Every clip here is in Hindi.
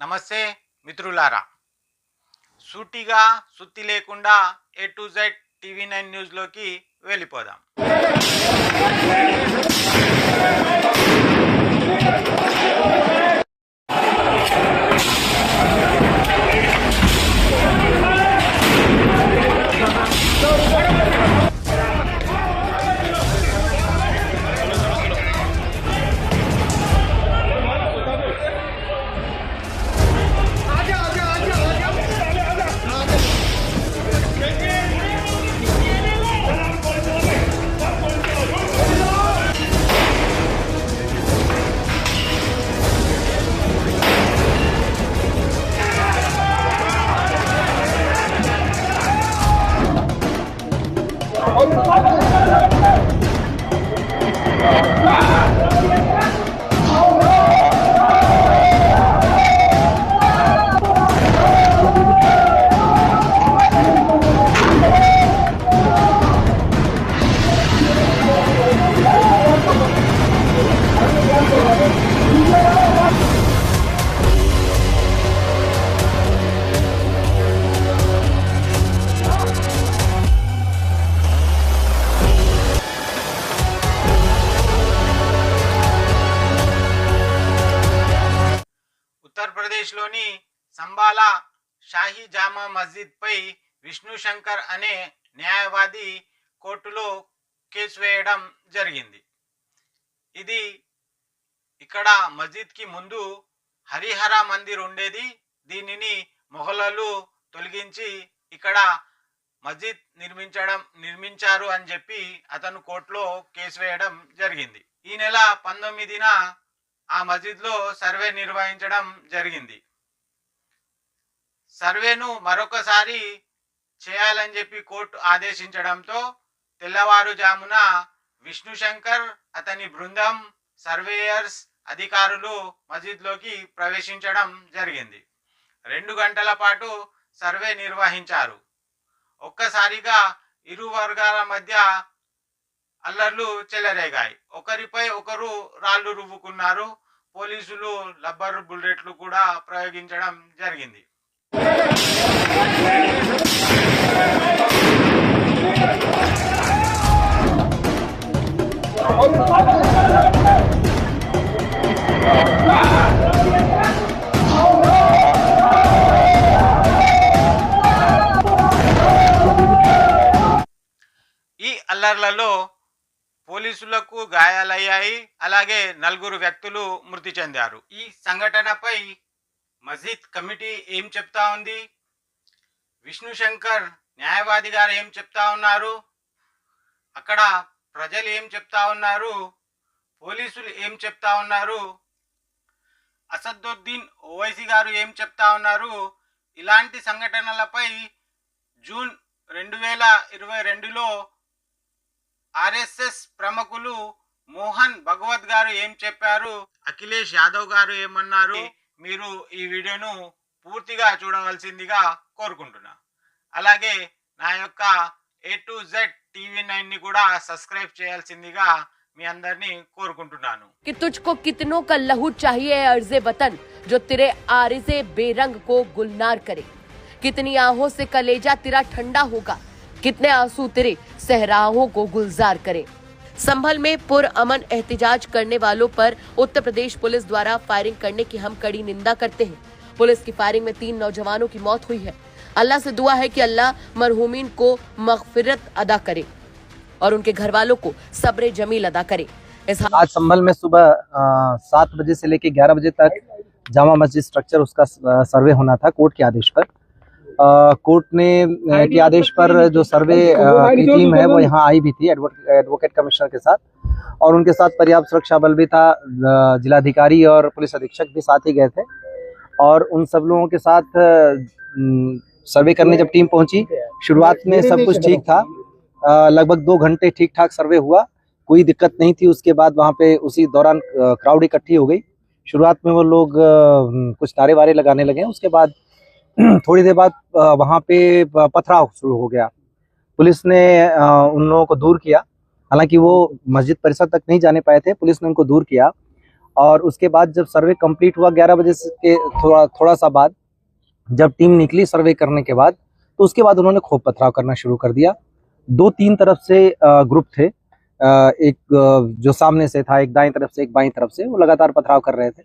నమస్తే మిత్రులారా, సూటిగా సుత్తి లేకుండా ఏ టు జెడ్ టీవీ9 న్యూస్లోకి వెళ్ళిపోదాం. ఉత్తరప్రదేశ్లోని సంబాలా షాహీ జామా మస్జిద్పై విష్ణు శంకర్ అనే న్యాయవాది కోర్టులో కేసు వేయడం జరిగింది. ఇది ఇక్కడ మస్జిద్కి ముందు హరిహర మందిర్ ఉండేది. దీనిని మొఘలులు తొలగించి ఇక్కడ మస్జిద్ నిర్మించారు అని చెప్పి అతను కోర్టులో కేసు వేయడం జరిగింది. ఈ నెల 19న ఆ మస్జిద్లో సర్వే నిర్వహించడం జరిగింది. సర్వేను మరొకసారి చేయాలని చెప్పి కోర్టు ఆదేశించడంతో తెల్లవారుజామున విష్ణు శంకర్, అతని బృందం, సర్వేయర్స్, అధికారులు మస్జిద్లోకి ప్రవేశించడం జరిగింది. 2 గంటల పాటు సర్వే నిర్వహించారు. ఒక్కసారిగా ఇరు వర్గాల మధ్య అల్లర్లు చెలరేగాయి. ఒకరిపై ఒకరు రాళ్లు రువ్వుకున్నారు. పోలీసులు రబ్బర్ బుల్లెట్లు కూడా ప్రయోగించడం జరిగింది. ఈ అల్లర్లలో పోలీసులకు గాయాలయ్యాయి. అలాగే 4 వ్యక్తులు మృతి చెందారు. ఈ సంఘటనపై మస్జిద్ కమిటీ ఏం చెప్తా ఉంది, విష్ణు శంకర్ న్యాయవాది గారు ఏం చెప్తా ఉన్నారు, అక్కడ ప్రజలు ఏం చెప్తా ఉన్నారు, పోలీసులు ఏం చెప్తా ఉన్నారు, అసదుద్దీన్ ఓవైసీ గారు ఏం చెప్తా ఉన్నారు, ఇలాంటి సంఘటనలపై జూన్ 2022లో ఆర్ఎస్ఎస్ ప్రముఖులు మోహన్ భగవత్ గారు ఏం చెప్పారు, అఖిలేష్ యాదవ్ గారు ఏమన్నారు, మీరు ఈ వీడియోను పూర్తిగా చూడవలసిందిగా కోరుకుంటున్నా. అలాగే నా యొక్క ఏ టు జెడ్ టీవీ9ని కూడా సబ్స్క్రైబ్ చేయాల్సిందిగా మీ అందరినీ కోరుకుంటున్నాను. कि तुझको कितनों का लहू चाहिए अर्ज़े वतन जो तेरे आरिज़े बेरंग को गुलनार करे, कितनी आहों से कलेजा तेरा ठंडा होगा, कितने आंसू तेरे सहराहों को गुलजार करे। संभल में पुरअमन एहतिजाज करने वालों पर उत्तर प्रदेश पुलिस द्वारा फायरिंग करने की हम कड़ी निंदा करते हैं। पुलिस की फायरिंग में 3 नौजवानों की मौत हुई है। अल्लाह से दुआ है कि अल्लाह मरहूमीन को मगफिरत अदा करे और उनके घर वालों को सब्र जमील अदा करे। आज संभल में सुबह 7 बजे से लेकर 11 बजे तक जामा मस्जिद स्ट्रक्चर उसका सर्वे होना था कोर्ट के आदेश पर। कोर्ट ने के आदेश पर जो सर्वे की टीम है वो यहाँ आई भी थी एडवोकेट कमिश्नर के साथ, और उनके साथ पर्याप्त सुरक्षा बल भी था। जिलाधिकारी और पुलिस अधीक्षक भी साथ ही गए थे, और उन सब लोगों के साथ सर्वे करने जब टीम पहुंची, शुरुआत में सब कुछ ठीक था। लगभग 2 घंटे ठीक ठाक सर्वे हुआ, कोई दिक्कत नहीं थी। उसके बाद वहाँ पे उसी दौरान क्राउड इकट्ठी हो गई। शुरुआत में वो लोग कुछ नारे वारे लगाने लगे। उसके बाद थोड़ी देर बाद वहाँ पे पथराव शुरू हो गया। पुलिस ने उन लोगों को दूर किया, हालांकि वो मस्जिद परिसर तक नहीं जाने पाए थे। पुलिस ने उनको दूर किया और उसके बाद जब सर्वे कंप्लीट हुआ 11 बजे के थोड़ा सा बाद जब टीम निकली सर्वे करने के बाद, तो उसके बाद उन्होंने खूब पथराव करना शुरू कर दिया। 2-3 तरफ से ग्रुप थे, एक जो सामने से था, एक दाईं तरफ से, एक बाईं तरफ से, वो लगातार पथराव कर रहे थे।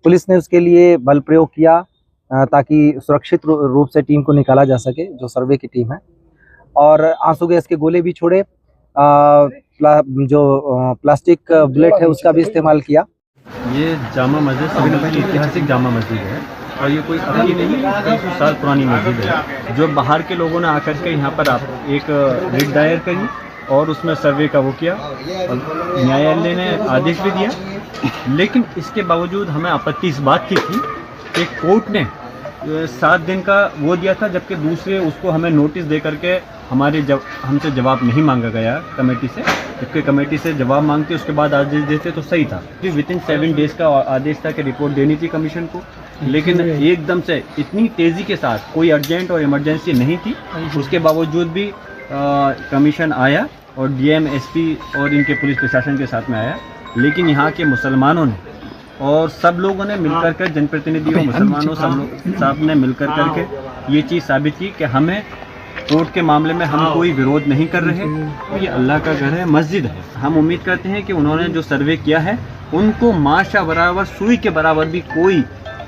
पुलिस ने उसके लिए बल प्रयोग किया ताकि सुरक्षित रूप से टीम को निकाला जा सके, जो सर्वे की टीम है, और आंसू गैस के गोले भी छोड़े, जो प्लास्टिक बुलेट है उसका भी इस्तेमाल किया। ये जामा मस्जिद की ऐतिहासिक जामा मस्जिद है और ये कोई अभी नहीं, 200 साल पुरानी मस्जिद है। जो बाहर के लोगों ने आकर के यहाँ पर एक रिट दायर करी और उसमें सर्वे का वो किया और न्यायालय ने आदेश भी दिया, लेकिन इसके बावजूद हमें आपत्ति इस बात की थी कि कोर्ट ने 7 दिन का वो दिया था, जबकि दूसरे उसको हमें नोटिस दे करके हमसे जवाब नहीं मांगा गया कमेटी से, जबकि कमेटी से जवाब मांगते उसके बाद आदेश देते तो सही था। विद इन 7 डेज का आदेश था कि रिपोर्ट देनी थी कमीशन को, लेकिन एकदम से इतनी तेज़ी के साथ कोई अर्जेंट और इमरजेंसी नहीं थी, उसके बावजूद भी कमीशन आया और डीएम, एसपी और इनके पुलिस प्रशासन के साथ में आया, लेकिन यहाँ के मुसलमानों ने और सब लोगों ने मिलकर कर, जनप्रतिनिधियों, मुसलमानों, सब ने मिलकर करके ये चीज़ साबित की कि हमें कोर्ट के मामले में हम कोई विरोध नहीं कर रहे। ये अल्लाह का घर है, मस्जिद है। हम उम्मीद करते हैं कि उन्होंने जो सर्वे किया है उनको माशा बराबर, सुई के बराबर भी कोई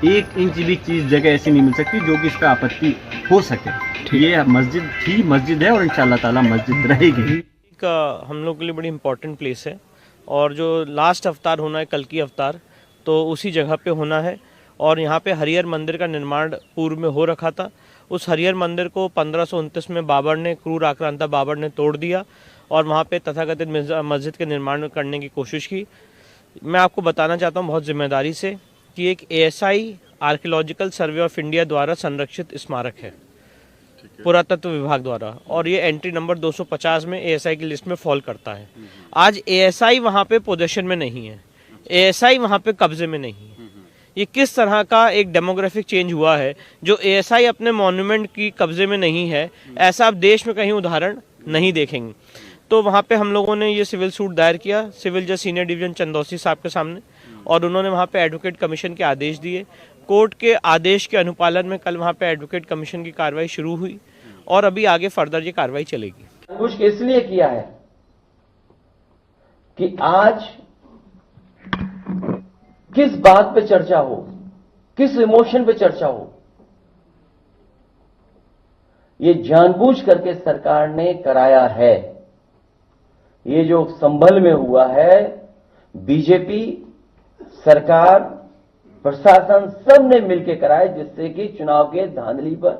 1 इंच भी चीज़ जगह ऐसी नहीं मिल सकती जो कि इस पर आपत्ति हो सके। ये मस्जिद थी, मस्जिद है और इंशाअल्लाह ताला मस्जिद रहेगी। हम लोग के लिए बड़ी इम्पोर्टेंट प्लेस है और जो लास्ट अवतार होना है, कल की अवतार, तो उसी जगह पे होना है। और यहाँ पे हरिहर मंदिर का निर्माण पूर्व में हो रखा था। उस हरिहर मंदिर को 1529 में बाबर ने, क्रूर आक्रांता बाबर ने तोड़ दिया और वहाँ पे तथाकथित मस्जिद के निर्माण करने की कोशिश की। मैं आपको बताना चाहता हूँ बहुत जिम्मेदारी से कि एक ASI archaeological survey of India द्वारा संरक्षित स्मारक है पुरातत्व विभाग द्वारा, और ये एंट्री नंबर 250 में ASI की लिस्ट में फॉल करता है। आज ASI वहाँ पे पोजेशन में नहीं है, ASI वहाँ पे कब्जे में नहीं है। ये किस तरह का एक डेमोग्राफिक चेंज हुआ है, जो ASI अपने मॉन्यूमेंट की कब्जे में नहीं है, ऐसा आप देश में कहीं उदाहरण नहीं देखेंगे। तो वहाँ पे हम लोगों ने ये सिविल सूट दायर किया सिविल जज सीनियर डिवीजन चंदौसी साहब के सामने, और उन्होंने वहाँ पे एडवोकेट कमीशन के आदेश दिए। कोर्ट के आदेश के अनुपालन में कल वहाँ पे एडवोकेट कमीशन की कार्रवाई शुरू हुई और अभी आगे फर्दर ये कार्रवाई चलेगी। कुछ इसलिए किया है कि आज किस बात पे चर्चा हो, किस इमोशन पे चर्चा हो, ये जानबूझ करके सरकार ने कराया है। ये जो संभल में हुआ है, बीजेपी सरकार, प्रशासन, सब ने मिलकर कराया, जिससे कि चुनाव के धांधली पर,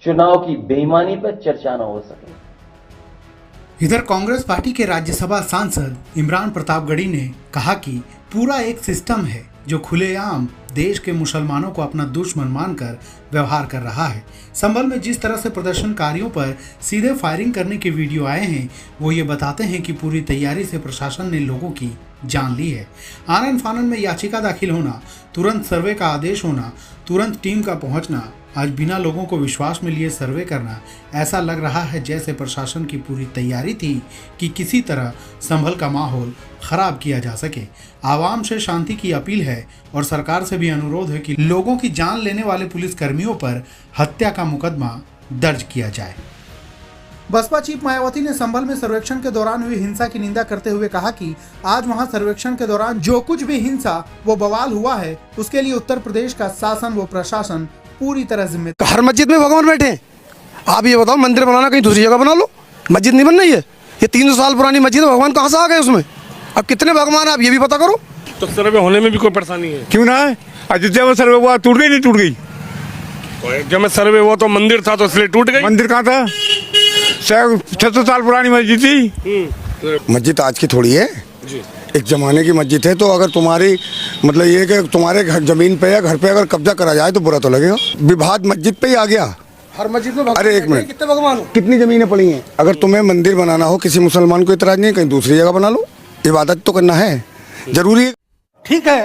चुनाव की बेईमानी पर चर्चा न हो सके। इधर कांग्रेस पार्टी के राज्यसभा सांसद इमरान प्रतापगढ़ी ने कहा कि पूरा एक सिस्टम है जो खुलेआम देश के मुसलमानों को अपना दुश्मन मानकर व्यवहार कर रहा है। संभल में जिस तरह से प्रदर्शनकारियों पर सीधे फायरिंग करने के वीडियो आए हैं, वो ये बताते हैं कि पूरी तैयारी से प्रशासन ने लोगों की जान ली है। आनन फानन में याचिका दाखिल होना, तुरंत सर्वे का आदेश होना, तुरंत टीम का पहुंचना, आज बिना लोगों को विश्वास में लिए सर्वे करना, ऐसा लग रहा है जैसे प्रशासन की पूरी तैयारी थी कि किसी तरह संभल का माहौल खराब किया जा सके। आवाम से शांति की अपील है और सरकार से भी अनुरोध है कि लोगों की जान लेने वाले पुलिसकर्मियों पर हत्या का मुकदमा दर्ज किया जाए। बसपा चीफ मायावती ने संभल में सर्वेक्षण के दौरान हुई हिंसा की निंदा करते हुए कहा कि आज वहां सर्वेक्षण के दौरान जो कुछ भी हिंसा वो बवाल हुआ है, उसके लिए उत्तर प्रदेश का शासन व प्रशासन पूरी तरह जिम्मेदार। हर मस्जिद में भगवान बैठे हैं। आप ये बताओ, मंदिर बनाना कहीं दूसरी जगह बना लो, मस्जिद नहीं बन रही है। ये 300 साल पुरानी मस्जिद है, भगवान कहाँ से आ गए उसमें? अब कितने भगवान आप ये भी पता करो। तो सर्वे होने में भी कोई परेशानी है? क्यों ना है? अयोध्या में सर्वे हुआ, टूट गई नहीं टूट गई? जब में सर्वे हुआ तो मंदिर था तो इसलिए टूट गई। मंदिर कहाँ था? 600 साल पुरानी मस्जिद थी। मस्जिद आज की थोड़ी है, एक जमाने की मस्जिद है। तो अगर तुम्हारी मतलब ये कि तुम्हारे घर जमीन पे या घर पे अगर कब्जा करा जाए तो बुरा तो लगेगा। विवाद मस्जिद पे ही आ गया। हर मस्जिद में अरे एक मिनट, कितने भगवान हो? कितनी जमीनें पड़ी हैं? अगर तुम्हें मंदिर बनाना हो, किसी मुसलमान को इतराज नहीं, कहीं दूसरी जगह बना लो। इबादत तो करना है, जरूरी है। ठीक है,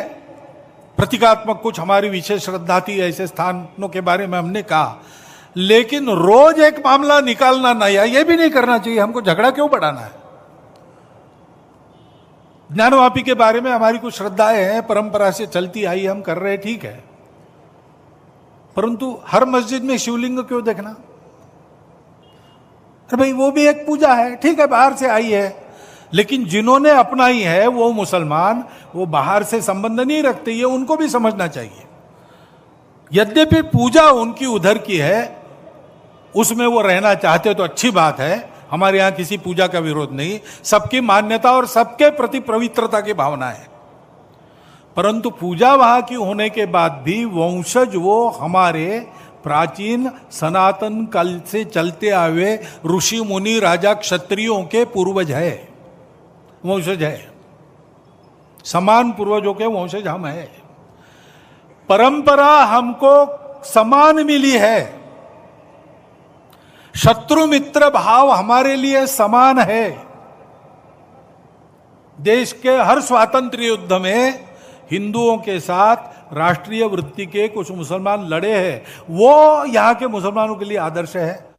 प्रतीकात्मक कुछ हमारी विशेष श्रद्धा थी, ऐसे स्थानों के बारे में हमने कहा, लेकिन रोज एक मामला निकालना नया, ये भी नहीं करना चाहिए। हमको झगड़ा क्यों बढ़ाना है? ज्ञानवापी के बारे में हमारी कुछ श्रद्धाएं हैं, परंपरा से चलती आई, हम कर रहे, ठीक है, परंतु हर मस्जिद में शिवलिंग क्यों देखना? अरे भाई वो भी एक पूजा है, ठीक है, बाहर से आई है, लेकिन जिन्होंने अपनाई है वो मुसलमान, वो बाहर से संबंध नहीं रखते, ये उनको भी समझना चाहिए। यद्यपि पूजा उनकी उधर की है, उसमें वो रहना चाहते तो अच्छी बात है, हमारे यहां किसी पूजा का विरोध नहीं, सबकी मान्यता और सबके प्रति पवित्रता की भावना है, परंतु पूजा वहां की होने के बाद भी वंशज वो हमारे प्राचीन सनातन काल से चलते आए ऋषि मुनि राजा क्षत्रियों के पूर्वज है, वंशज है, समान पूर्वजों के वंशज हम है। परंपरा हमको समान मिली है, शत्रु मित्र भाव हमारे लिए समान है। देश के हर स्वातंत्र्य युद्ध में हिंदुओं के साथ राष्ट्रीय वृत्ति के कुछ मुसलमान लड़े हैं, वो यहां के मुसलमानों के लिए आदर्श है।